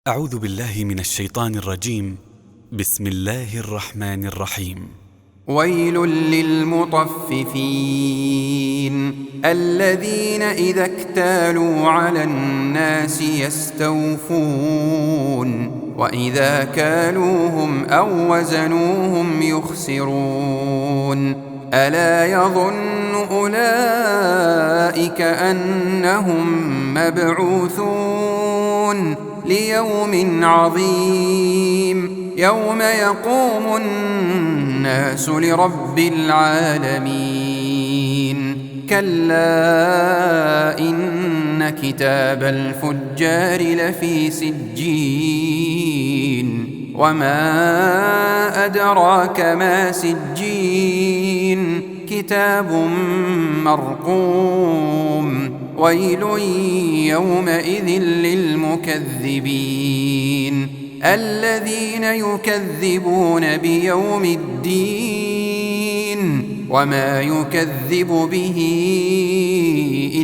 أعوذ بالله من الشيطان الرجيم. بسم الله الرحمن الرحيم. ويل للمطففين الذين إذا اكتالوا على الناس يستوفون وإذا كالوهم أو وزنوهم يخسرون ألا يظن أولئك أنهم مبعوثون ليوم عظيم يوم يقوم الناس لرب العالمين كلا إن كتاب الفجار لفي سجين وما أدراك ما سجين كتاب مرقوم ويل يومئذ للمكذبين الذين يكذبون بيوم الدين وما يكذب به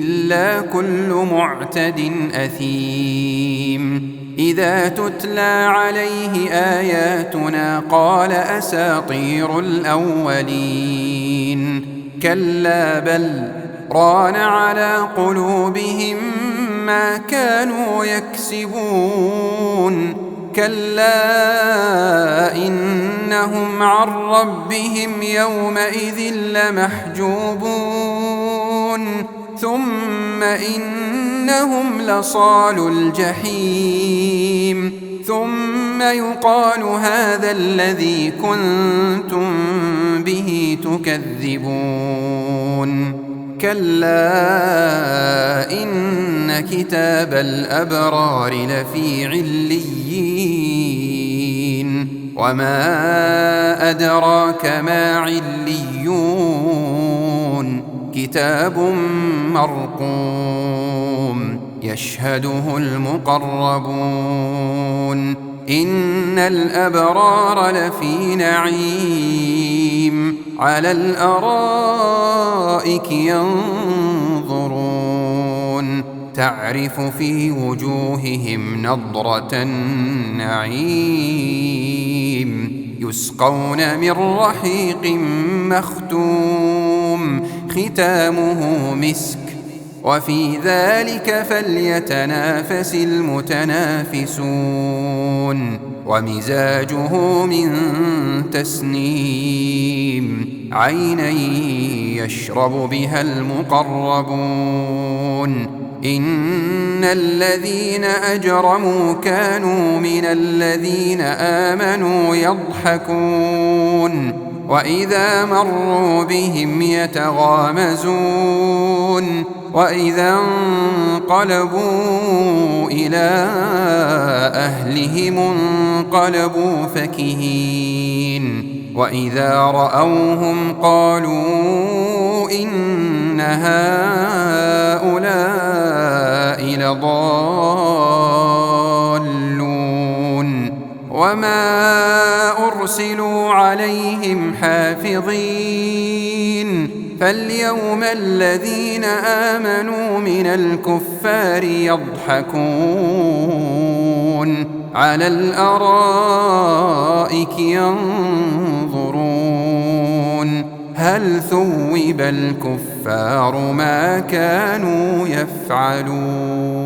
إلا كل معتد أثيم إذا تتلى عليه آياتنا قال أساطير الأولين كلا بل ران على قلوبهم ما كانوا يكسبون كلا إنهم عن ربهم يومئذ لمحجوبون ثم إنهم لصالو الجحيم ثم يقال هذا الذي كنتم به تكذبون كلا إن كتاب الأبرار لفي عليين وما أدراك ما عليون كتاب مرقوم يشهده المقربون إن الأبرار لفي نعيم على الأرائك ينظرون تعرف في وجوههم نضرة النعيم يسقون من رحيق مختوم ختامه مسك وفي ذلك فليتنافس المتنافسون ومزاجه من تسنيم عينا يشرب بها المقربون إن الذين أجرموا كانوا من الذين آمنوا يضحكون وإذا مروا بهم يتغامزون وإذا انقلبوا إلى أهلهم انقلبوا فكهين وإذا رأوهم قالوا إن هؤلاء لضالون وما أرسلوا عليهم حافظين فاليوم الذين آمنوا من الكفار يضحكون على الأرائك ينظرون هل ثوب الكفار ما كانوا يفعلون.